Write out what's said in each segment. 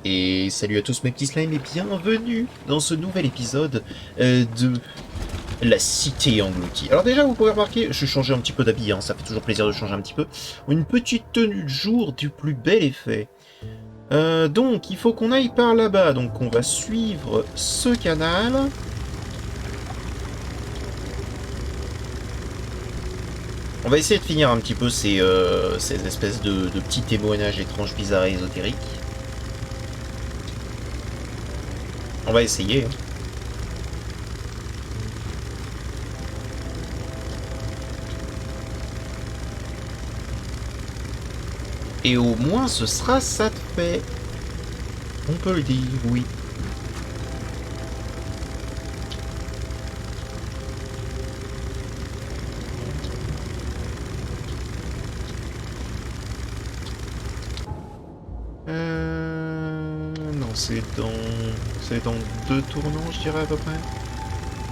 Et salut à tous mes petits slimes et bienvenue dans ce nouvel épisode de la cité engloutie. Alors déjà vous pouvez remarquer, je changeais un petit peu d'habit, hein, ça fait toujours plaisir de changer un petit peu. Une petite tenue de jour du plus bel effet. Donc il faut qu'on aille par là-bas, donc on va suivre ce canal. On va essayer de finir un petit peu ces espèces de petits témoignages étranges, bizarres et ésotériques. On va essayer. Hein. Et au moins ce sera ça de fait. On peut le dire, oui. Non, c'est dans 2 tournants, je dirais à peu près.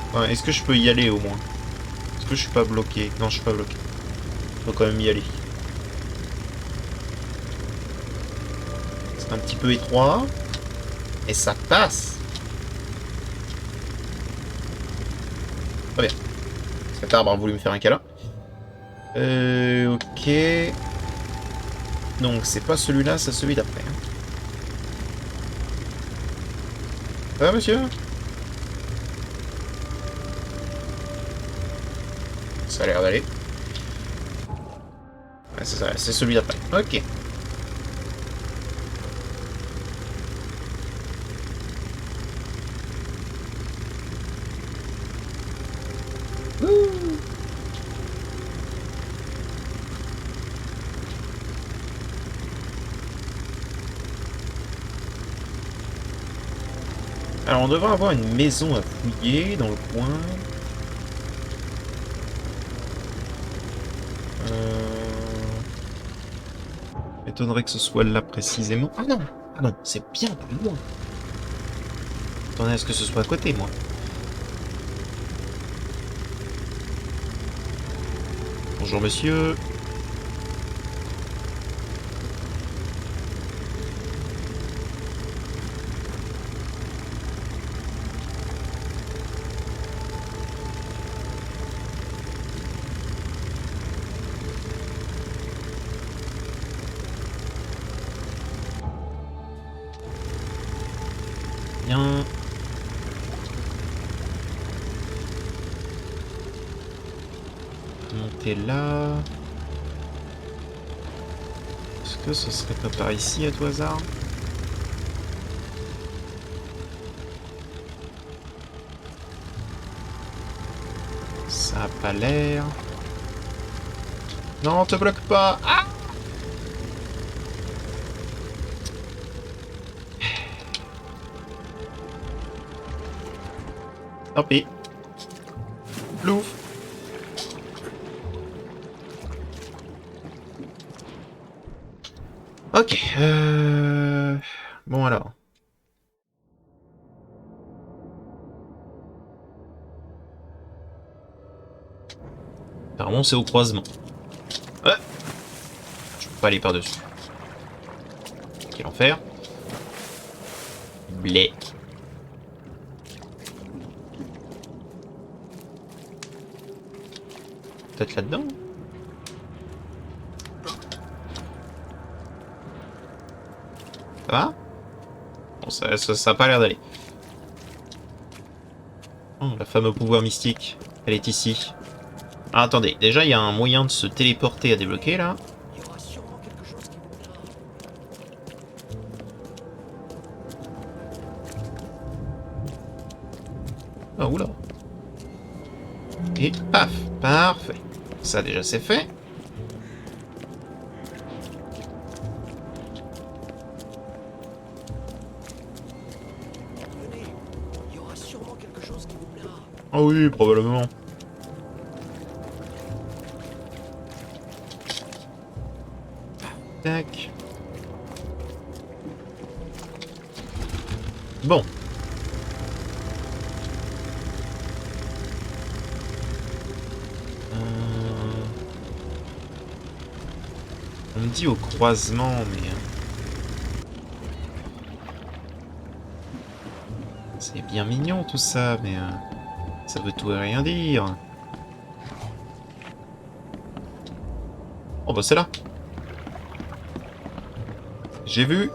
Enfin, est-ce que je peux y aller au moins? Est-ce que je suis pas bloqué? Non, je suis pas bloqué. Faut quand même y aller. C'est un petit peu étroit. Et ça passe. Très bien. Cet arbre a voulu me faire un câlin. Ok. Donc, c'est pas celui-là, c'est celui d'après. Hein. Ça va, monsieur? Ça a l'air d'aller. Ouais, c'est ça, c'est celui d'après. Ok. Ouh. Alors, on devrait avoir une maison à fouiller dans le coin. M'étonnerait que ce soit là précisément. Ah non! Ah non, c'est bien plus loin. Attendez à ce que ce soit à côté, moi. Bonjour, monsieur. Bien. Monter là. Est-ce que ce serait pas par ici à tout hasard? Ça a pas l'air. Non, te bloque pas. Ah! Tant pis. Plouf. Ok. Bon alors. Apparemment c'est au croisement. Ouais. Je peux pas aller par-dessus. Quel enfer. Blé. Peut-être là-dedans? Ça va? Bon, ça a pas l'air d'aller. Oh, la fameux pouvoir mystique. Elle est ici. Ah, attendez, déjà il y a un moyen de se téléporter à débloquer là. Ah, oula. Et paf, parfait. Ça déjà c'est fait. Ah oui, probablement. Tac. Bon. On me dit au croisement, mais... C'est bien mignon tout ça, mais ça veut tout et rien dire. Oh bah c'est là. J'ai vu.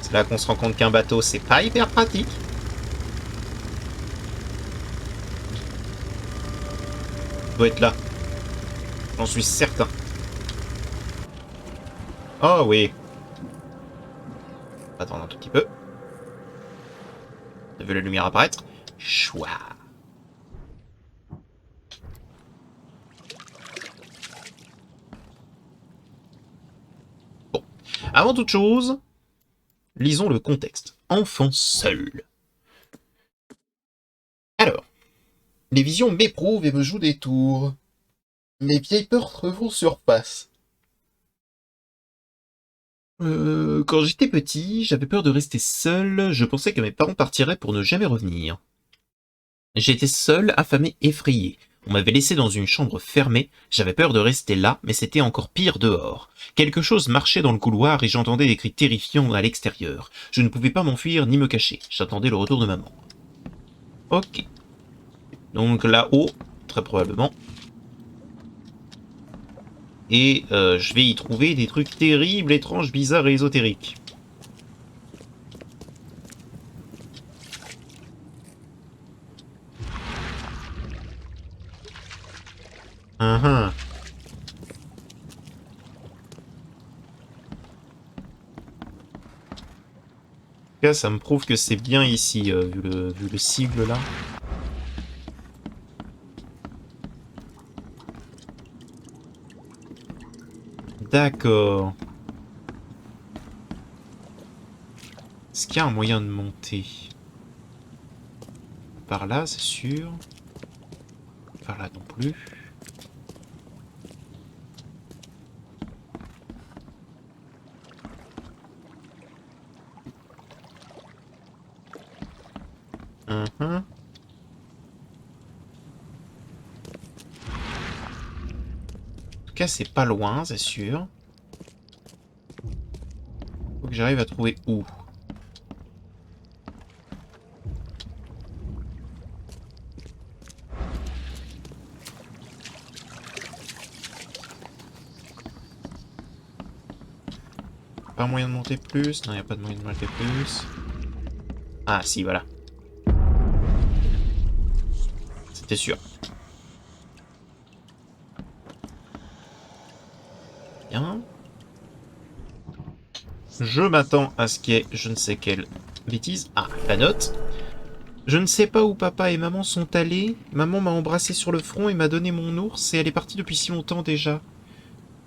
C'est là qu'on se rend compte qu'un bateau, c'est pas hyper pratique. Il doit être là. J'en suis certain. Oh oui. Attends un tout petit peu. J'ai vu la lumière apparaître. Chouah. Bon. Avant toute chose, lisons le contexte. Enfant seul. Alors, les visions m'éprouvent et me jouent des tours. Mes vieilles peurs refont surface. Quand j'étais petit, j'avais peur de rester seul, je pensais que mes parents partiraient pour ne jamais revenir. J'étais seul, affamé, effrayé. On m'avait laissé dans une chambre fermée, j'avais peur de rester là, mais c'était encore pire dehors. Quelque chose marchait dans le couloir et j'entendais des cris terrifiants à l'extérieur. Je ne pouvais pas m'enfuir ni me cacher, j'attendais le retour de maman. Ok. Donc là-haut, très probablement. Et je vais y trouver des trucs terribles, étranges, bizarres et ésotériques. En tout cas, ça me prouve que c'est bien ici, vu le sigle là. D'accord. Est-ce qu'il y a un moyen de monter? Par là, c'est sûr. Par là non plus. En tout cas, c'est pas loin, c'est sûr. Faut que j'arrive à trouver où. Pas moyen de monter plus. Non, il n'y a pas de moyen de monter plus. Ah, si, voilà. C'était sûr. Bien. Je m'attends à ce qu'il y ait je ne sais quelle bêtise. Ah, la note. Je ne sais pas où papa et maman sont allés. Maman m'a embrassé sur le front et m'a donné mon ours et elle est partie depuis si longtemps déjà.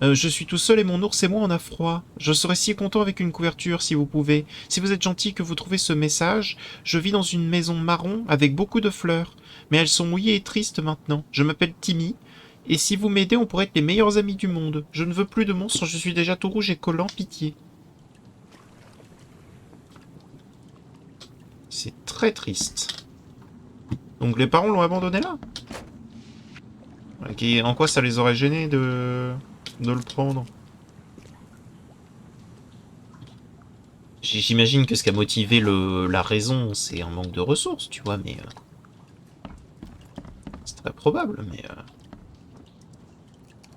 Je suis tout seul et mon ours et moi on a froid. Je serais si content avec une couverture si vous pouvez. Si vous êtes gentil que vous trouvez ce message, je vis dans une maison marron avec beaucoup de fleurs. Mais elles sont mouillées et tristes maintenant. Je m'appelle Timmy. Et si vous m'aidez, on pourrait être les meilleurs amis du monde. Je ne veux plus de monstres, je suis déjà tout rouge et collant, pitié. C'est très triste. Donc les parents l'ont abandonné là? Ok, en quoi ça les aurait gênés de le prendre? J'imagine que ce qui a motivé la raison, c'est un manque de ressources, tu vois, mais... c'est très probable, mais...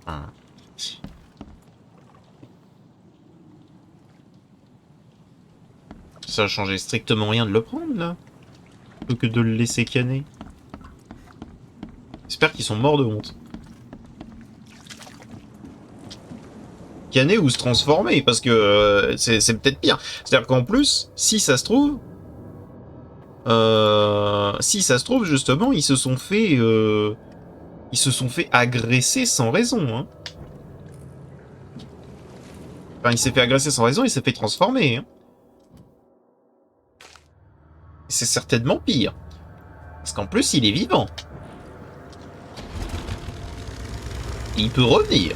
Enfin... Ça a changé strictement rien de le prendre, là. Plutôt que de le laisser canner. J'espère qu'ils sont morts de honte. Canner ou se transformer, parce que c'est peut-être pire. C'est-à-dire qu'en plus, si ça se trouve... justement, ils se sont fait... ils se sont fait agresser sans raison, hein. Enfin, il s'est fait agresser sans raison, il s'est fait transformer, hein. C'est certainement pire. Parce qu'en plus, il est vivant. Il peut revenir.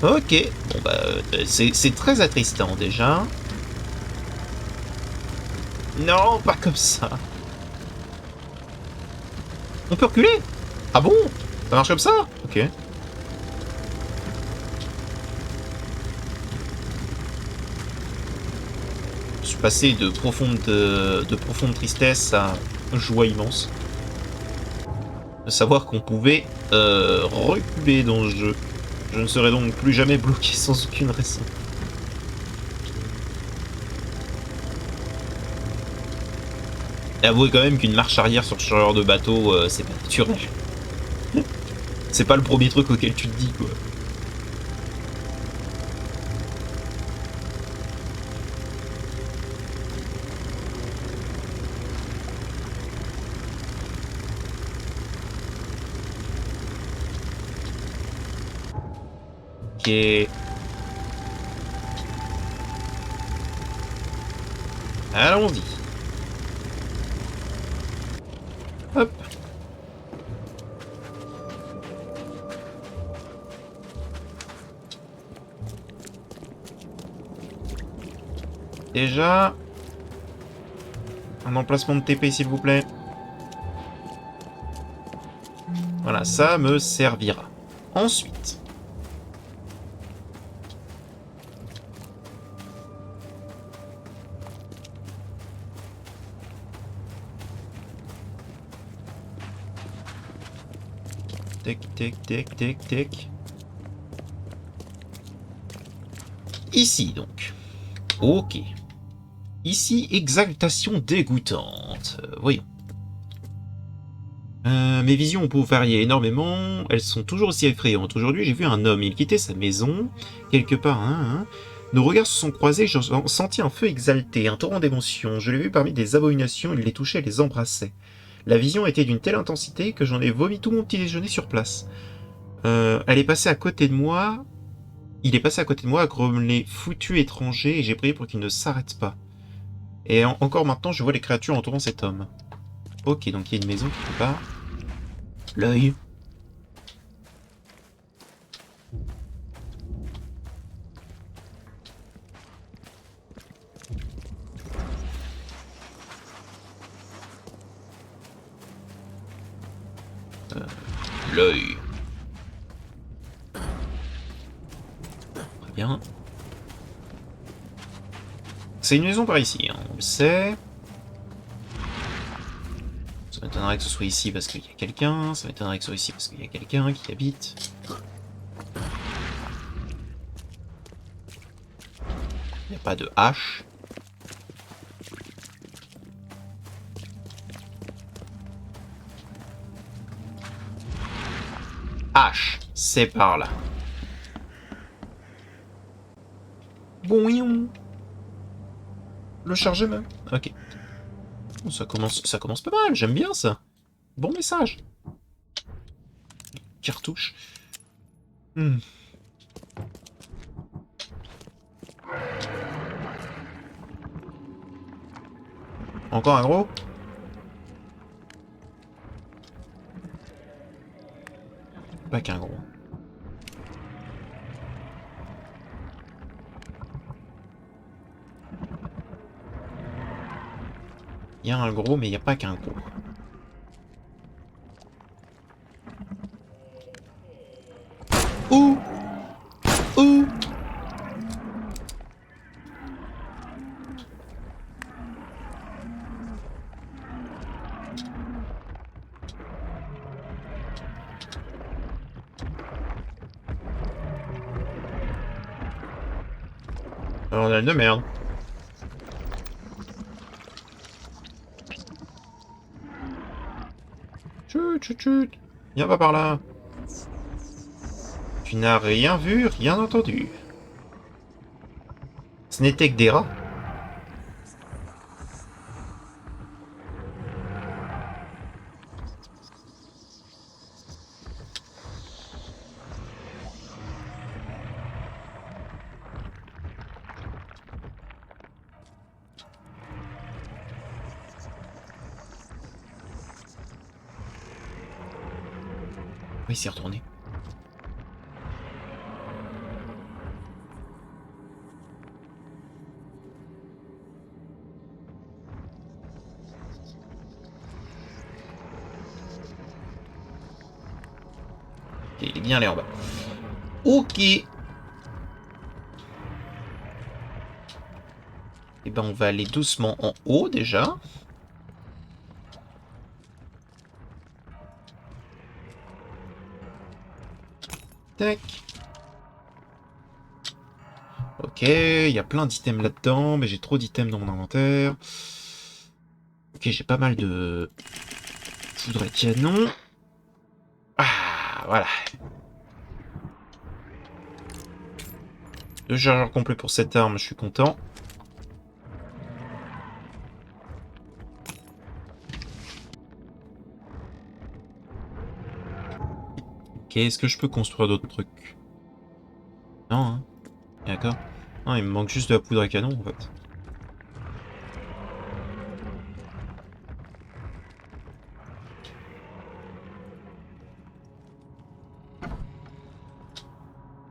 Ok. Bon bah, c'est très attristant déjà. Non, pas comme ça. On peut reculer? Ah bon? Ça marche comme ça? Ok. Je suis passé de profonde tristesse à joie immense. De savoir qu'on pouvait reculer dans ce jeu. Je ne serai donc plus jamais bloqué sans aucune raison. Et avouez quand même qu'une marche arrière sur ce genre de bateau, c'est pas naturel. C'est pas le premier truc auquel tu te dis, quoi. Ok. Allons-y. Hop. Déjà, un emplacement de TP, s'il vous plaît. Voilà, ça me servira. Ensuite. Tac, tac, tac, tac, tac. Ici, donc. Ok. Ici, exaltation dégoûtante. Voyons. Mes visions ont pu varier énormément, elles sont toujours aussi effrayantes. Aujourd'hui, j'ai vu un homme, il quittait sa maison, quelque part, hein. Nos regards se sont croisés, j'ai senti un feu exalté, un torrent d'émotions. Je l'ai vu parmi des abominations, il les touchait et les embrassait. La vision était d'une telle intensité que j'en ai vomi tout mon petit déjeuner sur place. Elle est passée à côté de moi, il est passé à côté de moi à grommeler foutu étranger et j'ai prié pour qu'il ne s'arrête pas. Et encore maintenant, je vois les créatures entourant cet homme. Ok, donc il y a une maison quelque part. L'œil. L'œil. Très bien. C'est une maison par ici, hein, on le sait. Ça m'étonnerait que ce soit ici parce qu'il y a quelqu'un. Ça m'étonnerait que ce soit ici parce qu'il y a quelqu'un qui habite. Il n'y a pas de hache. Hache, c'est par là. Bon, le chargement. Ok. Ça commence pas mal, j'aime bien ça. Bon message. Cartouche. Encore un gros? Pas qu'un gros. Il y a un gros, mais il n'y a pas qu'un gros. Ouh! Ouh! Alors, on a de merde. Chut, chut, chut. Viens pas par là. Tu n'as rien vu, rien entendu. Ce n'était que des rats. Oui, il s'est retourné. Il est bien allé en bas. Ok. Et ben on va aller doucement en haut déjà. Tac. Ok, il y a plein d'items là-dedans, mais j'ai trop d'items dans mon inventaire. Ok, j'ai pas mal de poudre à canon. Ah, voilà. 2 chargeurs complets pour cette arme, je suis content. Ok, est-ce que je peux construire d'autres trucs? Non, hein. D'accord. Non, il me manque juste de la poudre à canon, en fait.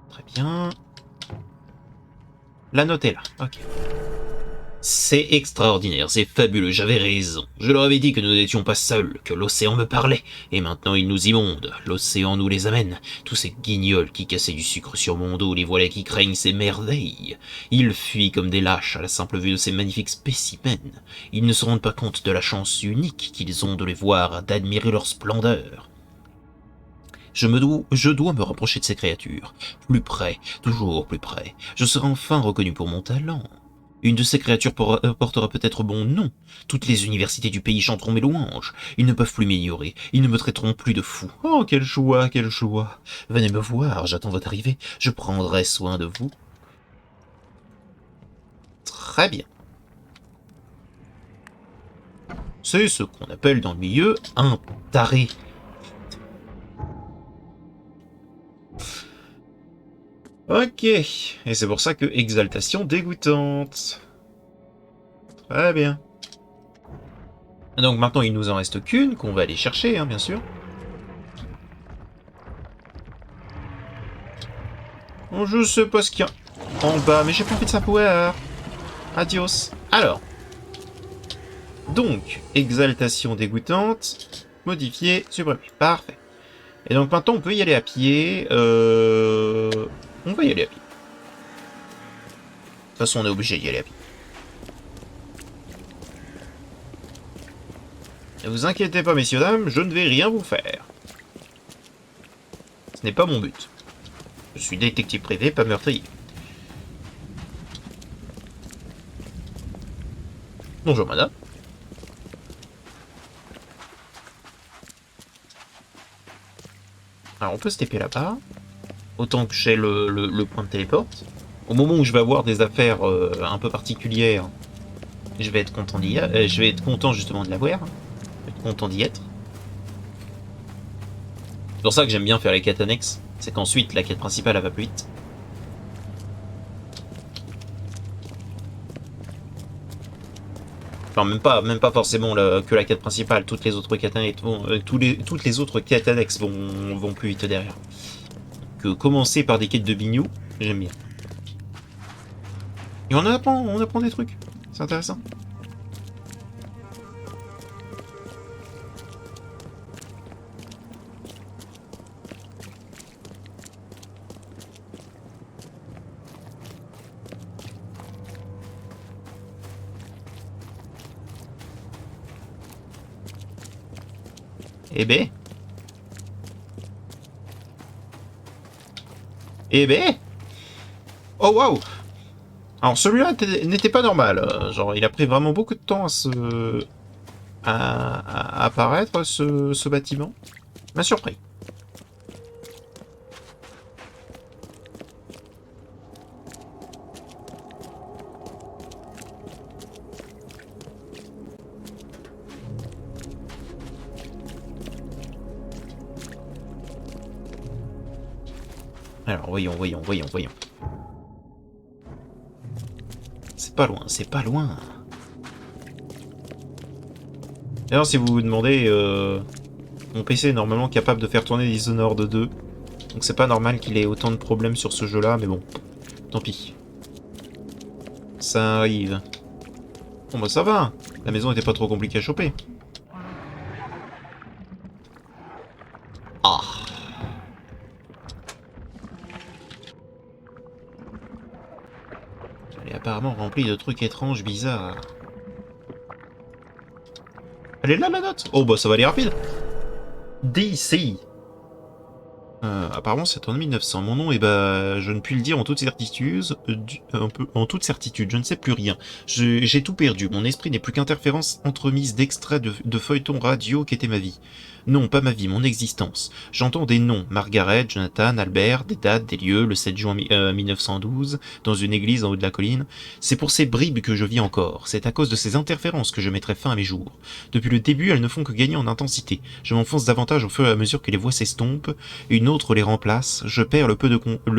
Très bien. La note est là. Ok. C'est extraordinaire, c'est fabuleux, j'avais raison. Je leur avais dit que nous n'étions pas seuls, que l'océan me parlait, et maintenant il nous immonde, l'océan nous les amène. Tous ces guignols qui cassaient du sucre sur mon dos, les voilà qui craignent ces merveilles. Ils fuient comme des lâches à la simple vue de ces magnifiques spécimens. Ils ne se rendent pas compte de la chance unique qu'ils ont de les voir, d'admirer leur splendeur. Je dois me rapprocher de ces créatures. Plus près, toujours plus près. Je serai enfin reconnu pour mon talent. Une de ces créatures portera peut-être mon nom. Toutes les universités du pays chanteront mes louanges. Ils ne peuvent plus m'ignorer. Ils ne me traiteront plus de fou. Oh, quelle joie, quelle joie. Venez me voir, j'attends votre arrivée. Je prendrai soin de vous. Très bien. C'est ce qu'on appelle dans le milieu un taré. Ok, et c'est pour ça que exaltation dégoûtante. Très bien. Donc maintenant il nous en reste qu'une qu'on va aller chercher, hein, bien sûr. Bon, je sais pas ce qu'il y a en bas, mais j'ai pas envie de savoir. Adios. Alors, donc, exaltation dégoûtante, modifier, supprimer. Parfait. Et donc maintenant on peut y aller à pied. On va y aller à pied. De toute façon on est obligé d'y aller à pied. Ne vous inquiétez pas, messieurs, dames, je ne vais rien vous faire. Ce n'est pas mon but. Je suis détective privé, pas meurtrier. Bonjour, madame. Alors, on peut se taper là-bas. Autant que j'ai le point de téléporte. Au moment où je vais avoir des affaires un peu particulières, je vais être content je vais être content justement de l'avoir. Je vais être content d'y être. C'est pour ça que j'aime bien faire les quêtes annexes. C'est qu'ensuite, la quête principale, elle va plus vite. Enfin, même pas forcément que la quête principale. Toutes les autres quêtes annexes vont, toutes les autres quêtes annexes vont plus vite derrière. Que commencer par des quêtes de bignou, j'aime bien. Et on apprend des trucs. C'est intéressant. Eh ben. Eh ben. Oh waouh. Alors celui-là n'était pas normal. Genre, il a pris vraiment beaucoup de temps à apparaître, ce bâtiment. M'a surpris. Alors, voyons. C'est pas loin, c'est pas loin. D'ailleurs, si vous vous demandez, mon PC est normalement capable de faire tourner Dishonored 2. Donc c'est pas normal qu'il ait autant de problèmes sur ce jeu-là, mais bon, tant pis. Ça arrive. Bon bah ça va, la maison était pas trop compliquée à choper. Ah. rempli de trucs étranges, bizarres. Elle est là, la note? Oh, bah ça va aller rapide. DC. Apparemment c'est en 1900. Mon nom, je ne puis le dire en toute certitude, en toute certitude, je ne sais plus rien. J'ai tout perdu. Mon esprit n'est plus qu'interférence entremise d'extraits de feuilletons radio qu'était ma vie. Non, pas ma vie, mon existence. J'entends des noms, Margaret, Jonathan, Albert, des dates, des lieux, le 7 juin 1912, dans une église en haut de la colline. C'est pour ces bribes que je vis encore. C'est à cause de ces interférences que je mettrai fin à mes jours. Depuis le début, elles ne font que gagner en intensité. Je m'enfonce davantage au fur et à mesure que les voix s'estompent. Une autre les remplace, je perds le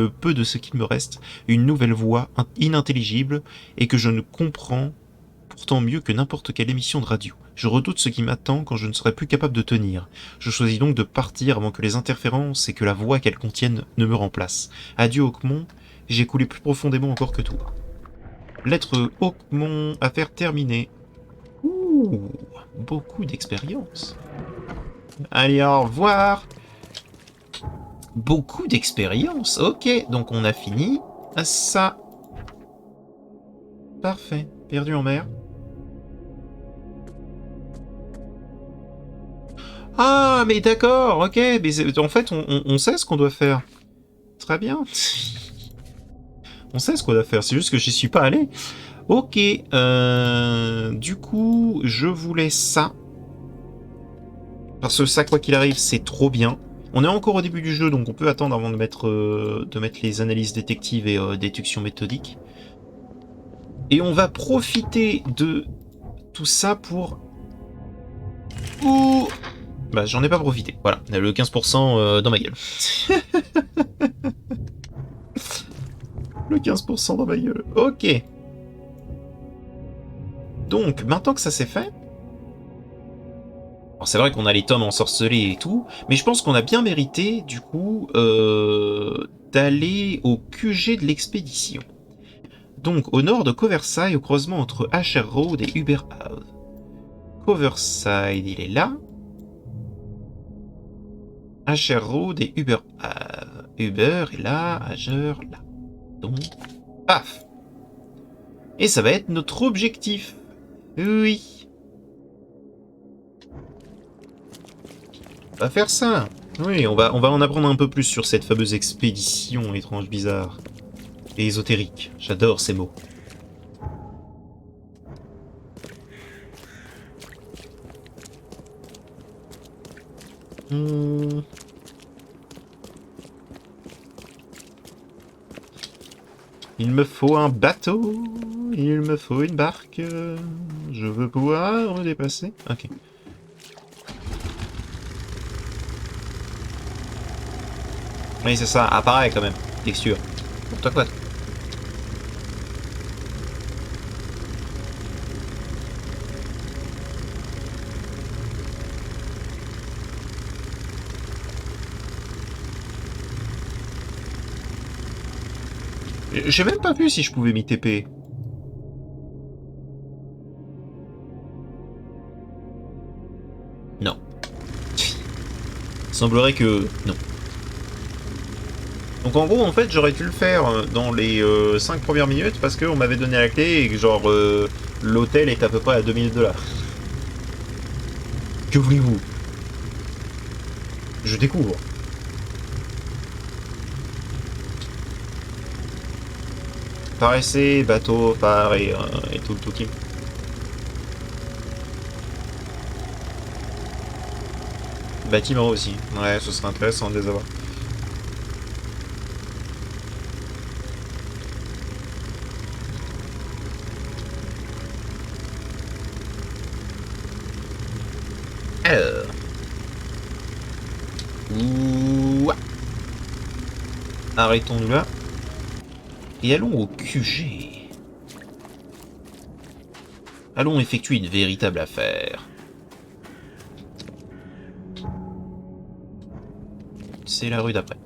peu de ce qu'il me reste, une nouvelle voix inintelligible et que je ne comprends pourtant mieux que n'importe quelle émission de radio. Je redoute ce qui m'attend quand je ne serai plus capable de tenir. Je choisis donc de partir avant que les interférences et que la voix qu'elles contiennent ne me remplacent. Adieu Hawkmon, j'ai coulé plus profondément encore que toi. Lettre Hawkmon, affaire terminée. Ouh, beaucoup d'expérience. Allez, au revoir. Beaucoup d'expérience. Ok, donc on a fini ça. Parfait. Perdu en mer. Ah, mais d'accord, ok. Mais en fait, on sait ce qu'on doit faire. Très bien. On sait ce qu'on doit faire, c'est juste que j'y suis pas allé. Ok, du coup, je voulais ça. Parce que ça, quoi qu'il arrive, c'est trop bien. On est encore au début du jeu, donc on peut attendre avant de mettre les analyses détectives et déductions méthodiques. Et on va profiter de tout ça pour... Ouh, bah, j'en ai pas profité. Voilà, le 15% dans ma gueule. Le 15% dans ma gueule. Ok. Donc, maintenant que ça c'est fait... Alors c'est vrai qu'on a les tomes ensorcelés et tout, mais je pense qu'on a bien mérité, du coup, d'aller au QG de l'expédition. Donc, au nord de Coverside, au croisement entre Asher Road et Uberhaven. Coverside, il est là. Asher Road et Uberhaven. Uber est là, Asher là. Donc, paf. Et ça va être notre objectif. Oui. On va faire ça. Oui, on va en apprendre un peu plus sur cette fameuse expédition étrange, bizarre. Et ésotérique. J'adore ces mots. Il me faut un bateau, il me faut une barque, je veux pouvoir me dépasser. Ok. Oui, c'est ça, apparaît quand même, texture. Pour toi quoi. J'ai même pas vu si je pouvais m'y TP. Non. Il semblerait que... non. Donc en gros, en fait, j'aurais dû le faire dans les 5 premières minutes parce qu'on m'avait donné la clé et que genre l'hôtel est à peu près à 2000$. Que voulez-vous? Je découvre. Paraissez, bateau, phare et tout le tout-team. Bâtiment aussi. Ouais, ce serait intéressant de les avoir. Alors. Ouah. Arrêtons-nous là. Et allons au QG. Allons effectuer une véritable affaire. C'est la rue d'après.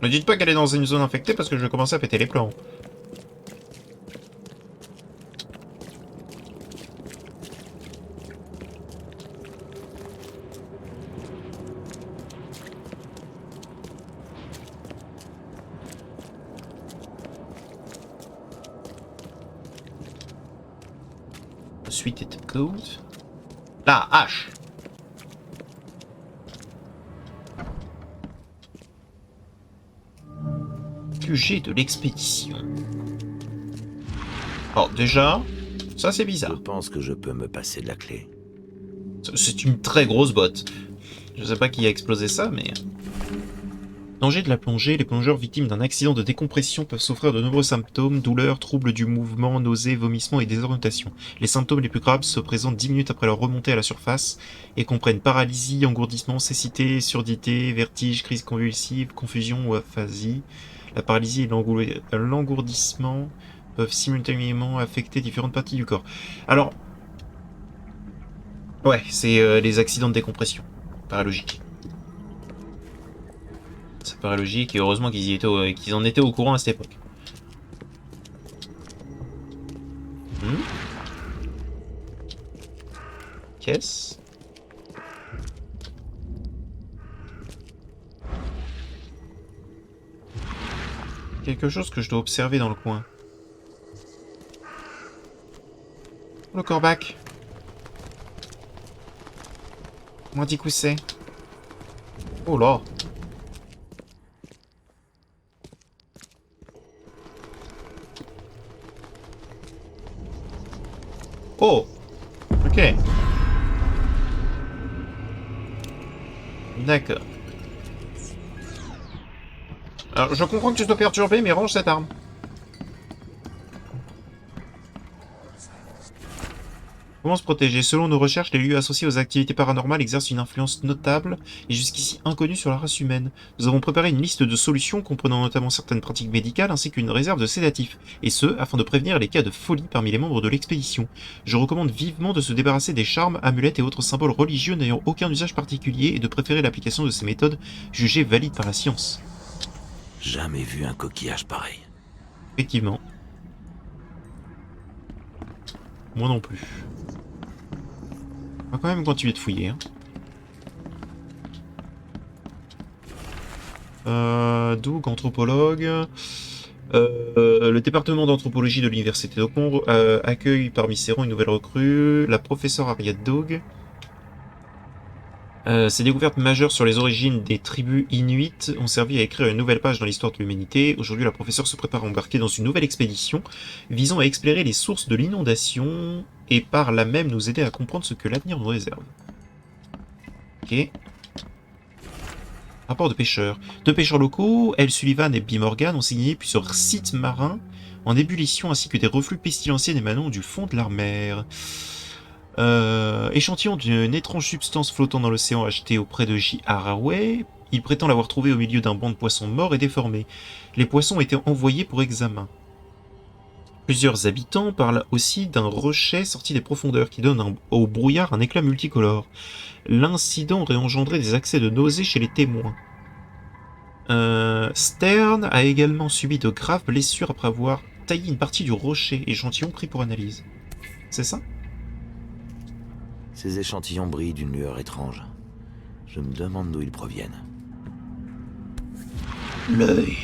Ne dites pas qu'elle est dans une zone infectée parce que je vais commencer à péter les plombs. Suite et code. La hache. QG de l'expédition. Alors déjà, ça c'est Je bizarre. pense que je peux me passer de la clé. C'est une très grosse botte. Je sais pas qui a explosé ça, mais... Danger de la plongée, les plongeurs victimes d'un accident de décompression peuvent souffrir de nombreux symptômes, douleurs, troubles du mouvement, nausées, vomissements et désorientation. Les symptômes les plus graves se présentent 10 minutes après leur remontée à la surface et comprennent paralysie, engourdissement, cécité, surdité, vertige, crise convulsive, confusion ou aphasie. La paralysie et l'engourdissement peuvent simultanément affecter différentes parties du corps. Alors, ouais, c'est les accidents de décompression. Paraît logique. Ça paraît logique et heureusement qu'ils en étaient au courant à cette époque. Caisse. Quelque chose que je dois observer dans le coin. Le corbac. Moi dit où c'est. Oh là. Oh. Ok. D'accord. Alors, je comprends que tu sois perturbé, mais range cette arme. Comment se protéger? Selon nos recherches, les lieux associés aux activités paranormales exercent une influence notable et jusqu'ici inconnue sur la race humaine. Nous avons préparé une liste de solutions comprenant notamment certaines pratiques médicales ainsi qu'une réserve de sédatifs, et ce, afin de prévenir les cas de folie parmi les membres de l'expédition. Je recommande vivement de se débarrasser des charmes, amulettes et autres symboles religieux n'ayant aucun usage particulier et de préférer l'application de ces méthodes jugées valides par la science. Jamais vu un coquillage pareil. Effectivement. Moi non plus. On va quand même continuer de fouiller. Doug, anthropologue. Le département d'anthropologie de l'université d'Oakmont accueille parmi ses rangs une nouvelle recrue, la professeure Harriet Doug. Ces découvertes majeures sur les origines des tribus inuites ont servi à écrire une nouvelle page dans l'histoire de l'humanité. Aujourd'hui, la professeure se prépare à embarquer dans une nouvelle expédition visant à explorer les sources de l'inondation et par là même nous aider à comprendre ce que l'avenir nous réserve. Ok. Rapport de pêcheurs. Deux pêcheurs locaux, L. Sullivan et B. Morgan, ont signalé plusieurs sites marins en ébullition ainsi que des reflux pestilentiels émanant du fond de la mer. Échantillon d'une étrange substance flottant dans l'océan acheté auprès de J. Haraway. Il prétend l'avoir trouvé au milieu d'un banc de poissons morts et déformés. Les poissons étaient envoyés pour examen. Plusieurs habitants parlent aussi d'un rocher sorti des profondeurs qui donne au brouillard un éclat multicolore. L'incident aurait engendré des accès de nausée chez les témoins. Stern a également subi de graves blessures après avoir taillé une partie du rocher, échantillon pris pour analyse. C'est ça? Ces échantillons brillent d'une lueur étrange. Je me demande d'où ils proviennent. L'œil.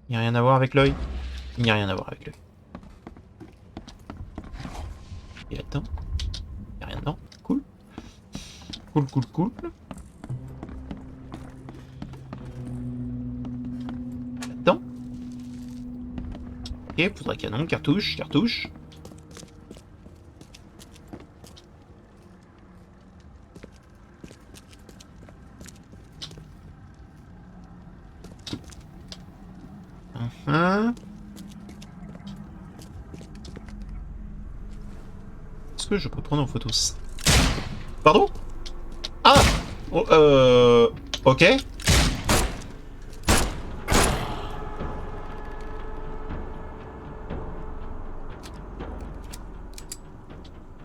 Il n'y a rien à voir avec l'œil? Il n'y a rien à voir avec l'œil. Et attends. Il n'y a rien dedans. Cool. Cool, cool, cool. Là-dedans. Ok, poudre à canon, cartouche, cartouche. Est-ce que je peux prendre en photo ça? Pardon? Ah! Oh, ok.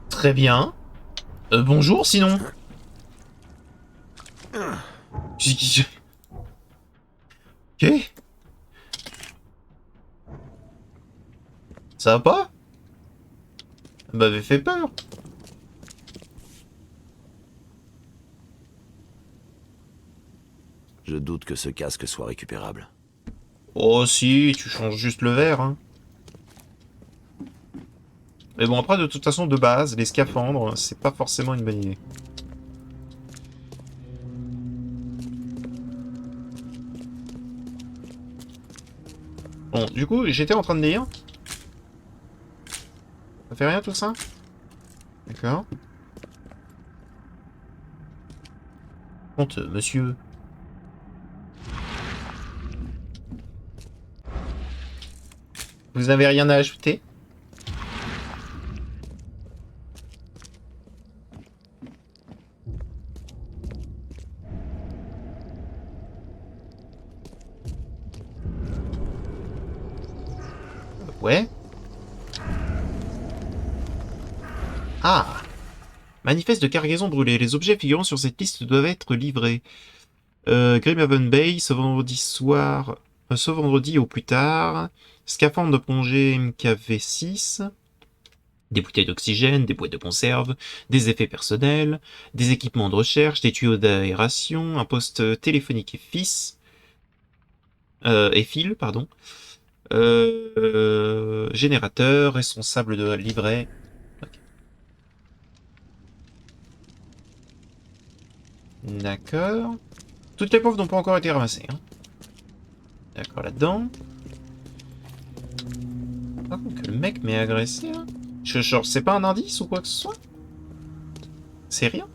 Très bien. Bonjour, sinon. Ok. Ça va pas? Ça m'avait fait peur. Je doute que ce casque soit récupérable. Oh si, tu changes juste le verre, hein. Mais bon, après, de toute façon, de base, les scaphandres, c'est pas forcément une bonne idée. Bon, du coup, j'étais en train de lire. Ça fait rien tout ça? D'accord. Compte, monsieur. Vous avez rien à ajouter? Ouais. Ah! Manifeste de cargaison brûlée. Les objets figurant sur cette liste doivent être livrés. Grimhaven Bay, ce vendredi soir... ce vendredi au plus tard. Scaphandre de plongée MKV6. Des bouteilles d'oxygène, des boîtes de conserve, des effets personnels, des équipements de recherche, des tuyaux d'aération, un poste téléphonique et fil, pardon. Générateur, responsable de livret. Okay. D'accord. Toutes les pauvres n'ont pas encore été ramassées. Hein. D'accord, là-dedans. Par contre, que le mec m'ait agressé, là. Genre, c'est pas un indice ou quoi que ce soit? C'est rien.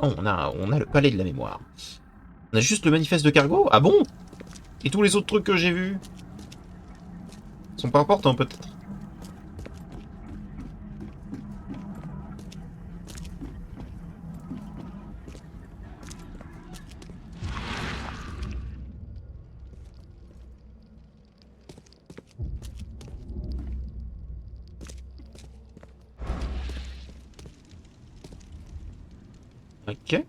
Oh, on a le palais de la mémoire. On a juste le manifeste de cargo? Ah bon? Et tous les autres trucs que j'ai vus sont pas importants, peut-être. Ok.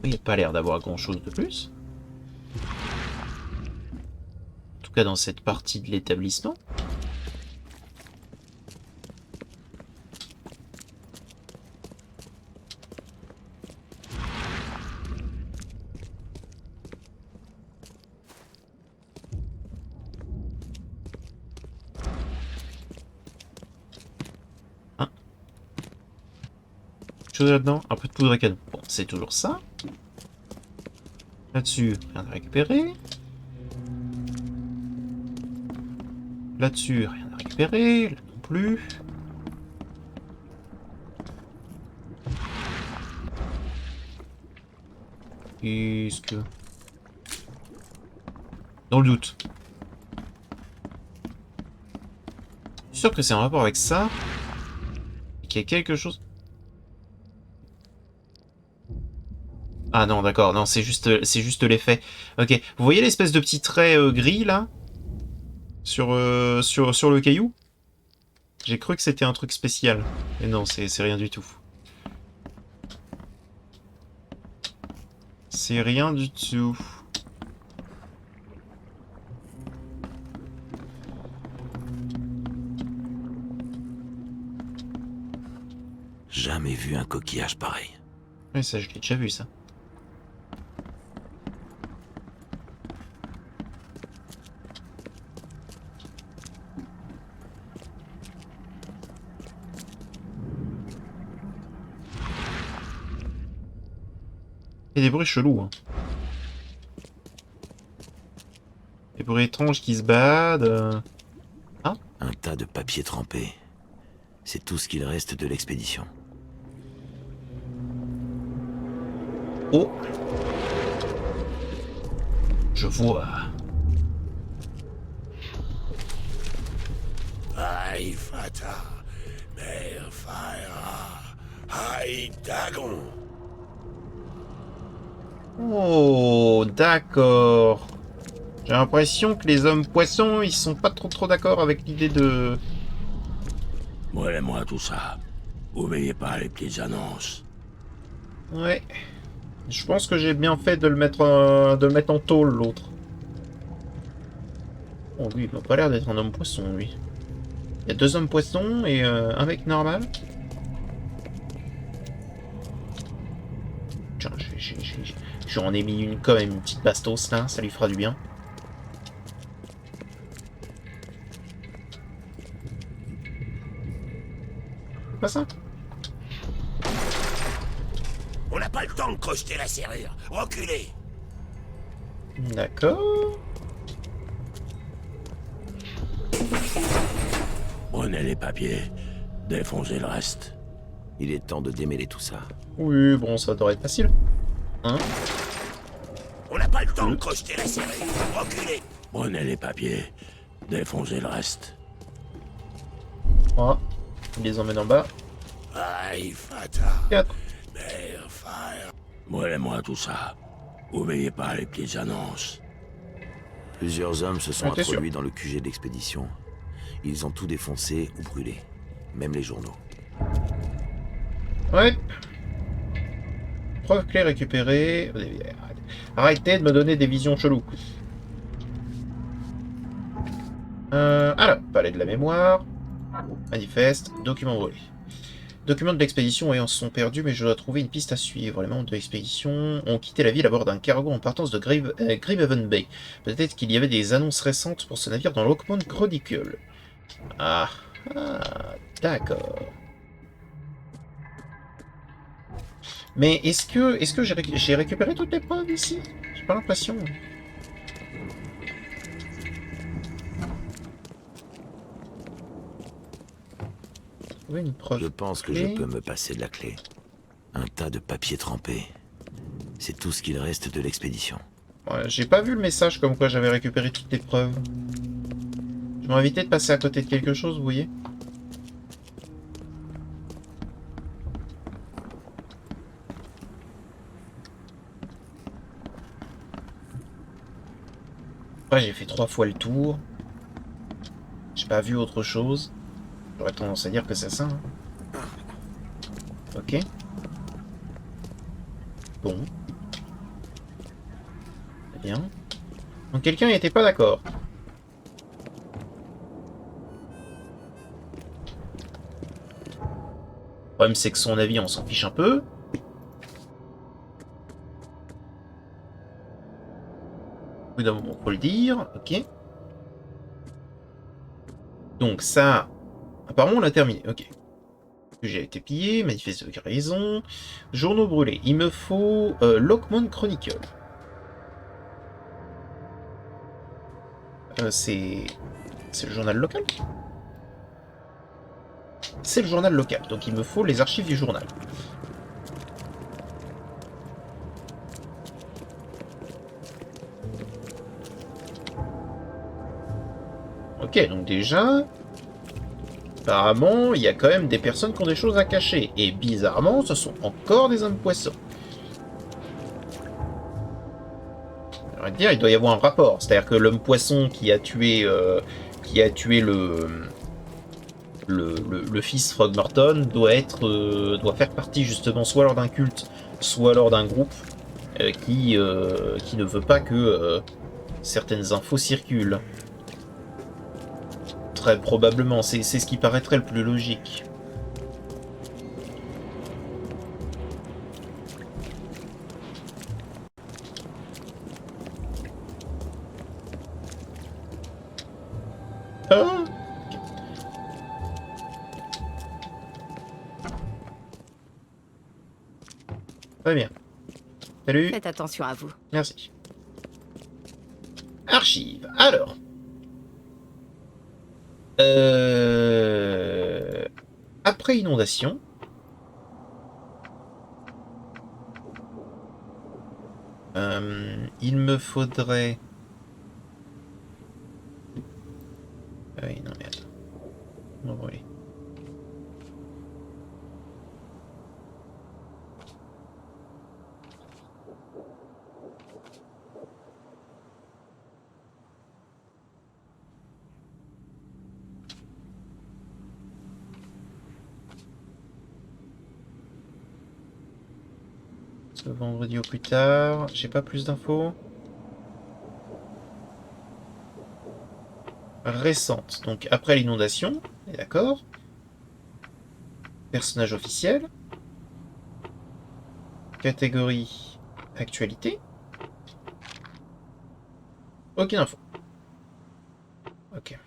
Il n'y a pas l'air d'avoir grand-chose de plus. En tout cas, dans cette partie de l'établissement. Hein? Chose là-dedans? Un peu de poudre à canon. Bon, c'est toujours ça. Là-dessus, rien à récupérer. Là-dessus, rien à récupérer. Là non plus. Qu'est-ce que... Dans le doute. Je suis sûr que c'est en rapport avec ça. Et qu'il y a quelque chose... Ah non, d'accord, non, c'est juste l'effet. Ok, vous voyez l'espèce de petit trait gris, là sur le caillou? J'ai cru que c'était un truc spécial. Mais non, c'est rien du tout. C'est rien du tout. Jamais vu un coquillage pareil. Ouais, ça, je l'ai déjà vu, ça. Il y a des bruits chelous, hein. Des bruits étranges qui se baladent. Ah? Un tas de papier trempé. C'est tout ce qu'il reste de l'expédition. Oh! Je vois. Aïe Fata, Mère Faera, Aïe Dagon. Oh, d'accord. J'ai l'impression que les hommes poissons, ils sont pas trop d'accord avec l'idée de... Moi tout ça. Oubliez pas les petites annonces. Ouais. Je pense que j'ai bien fait de le mettre en tôle, l'autre. Oh, lui, il m'a pas l'air d'être un homme poisson, lui. Il y a deux hommes poissons et un mec normal. Tiens, je vais J'en ai mis une, quand même, une petite bastos là, ça lui fera du bien. Pas ça? On n'a pas le temps de crocheter la serrure. Reculez. D'accord. Prenez les papiers. Défoncez le reste. Il est temps de démêler tout ça. Oui, bon, ça devrait être facile. Hein? On n'a pas le temps de crocheter la serrure. Reculez. Prenez les papiers. Défoncez le reste. 3. Il les emmène en bas. Aïe, Fata. 4. Mère, Fire. Moi tout ça. Oubliez pas les petites annonces. Plusieurs hommes se sont Ah, t'es sûr? introduits dans le QG d'expédition. Ils ont tout défoncé ou brûlé. Même les journaux. Ouais. Preuve clé récupérée. Arrêtez de me donner des visions cheloues. Alors, palais de la mémoire. Manifeste. Document volé. Documents de l'expédition ayant se sont perdus, mais je dois trouver une piste à suivre. Les membres de l'expédition ont quitté la ville à bord d'un cargo en partance de Gravehaven Bay. Peut-être qu'il y avait des annonces récentes pour ce navire dans l'Oakmont Chronicle. Ah, d'accord. Mais est-ce que j'ai récupéré toutes les preuves ici? J'ai pas l'impression. Trouver une preuve. Je pense que je peux me passer de la clé. Un tas de papier trempé. C'est tout ce qu'il reste de l'expédition. Ouais, j'ai pas vu le message comme quoi j'avais récupéré toutes les preuves. Je m'ai évité de passer à côté de quelque chose, vous voyez. Ouais, j'ai fait 3 fois le tour. J'ai pas vu autre chose. J'aurais tendance à dire que c'est ça. Hein. Ok. Bon. Très bien. Donc quelqu'un n'était pas d'accord. Le problème c'est que son avis on s'en fiche un peu. Au bout d'un moment faut le dire. Ok. Donc ça... Apparemment on l'a terminé. Ok. J'ai été pillé, manifeste de guérison, journaux brûlés. Il me faut Lockmont Chronicle. C'est le journal local? C'est le journal local, donc il me faut les archives du journal. Ok, donc déjà... Apparemment, il y a quand même des personnes qui ont des choses à cacher. Et bizarrement, ce sont encore des hommes poissons. J'aurais dire, il doit y avoir un rapport. C'est-à-dire que l'homme poisson qui a tué le fils Frogmorton doit faire partie justement soit lors d'un culte, soit lors d'un groupe qui ne veut pas que certaines infos circulent. Très probablement, c'est ce qui paraîtrait le plus logique. Ah, ok. Très bien. Salut. Faites attention à vous. Merci. Archives. Alors. Après inondation. Il me faudrait... Ah oui, non mais attends. On va brûler. Ce vendredi au plus tard. J'ai pas plus d'infos. Récente, donc après l'inondation, d'accord. Personnage officiel. Catégorie Actualité. Aucune info. Ok.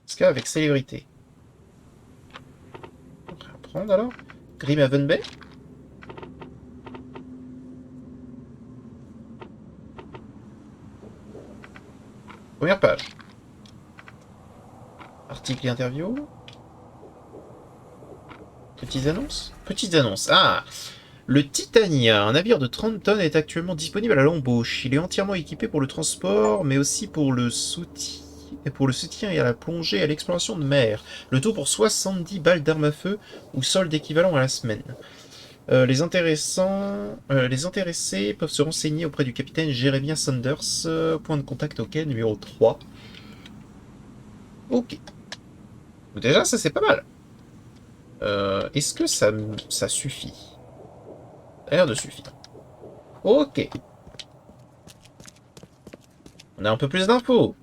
Est-ce qu'avec célébrité? On va prendre alors. Grimhaven Bay. Première page. Article et interview. Petites annonces. Petites annonces. Ah! Le Titania, un navire de 30 tonnes, est actuellement disponible à l'embauche. Il est entièrement équipé pour le transport, mais aussi pour le soutien et à la plongée et à l'exploration de mer. Le tout pour 70 balles d'armes à feu ou solde équivalent à la semaine. Les intéressés peuvent se renseigner auprès du capitaine Jeremiah Saunders, point de contact au quai numéro 3. Ok. Déjà, ça c'est pas mal. Est-ce que ça suffit? Ça a l'air de suffire. Ok. On a un peu plus d'infos.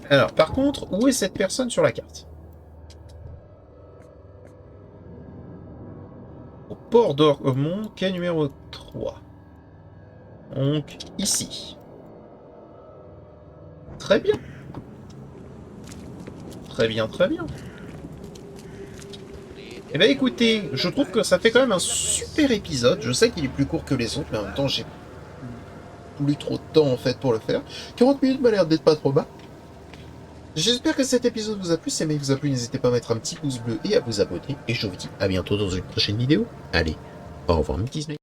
Alors, par contre, où est cette personne sur la carte? Au port d'Ormont, quai numéro 3. Donc, ici. Très bien. Très bien, très bien. Eh ben écoutez, je trouve que ça fait quand même un super épisode. Je sais qu'il est plus court que les autres, mais en même temps, j'ai plus trop de temps en fait pour le faire. 40 minutes m'a l'air d'être pas trop bas. J'espère que cet épisode vous a plu. Si jamais il vous a plu, n'hésitez pas à mettre un petit pouce bleu et à vous abonner. Et je vous dis à bientôt dans une prochaine vidéo. Allez, au revoir mes petits snakes.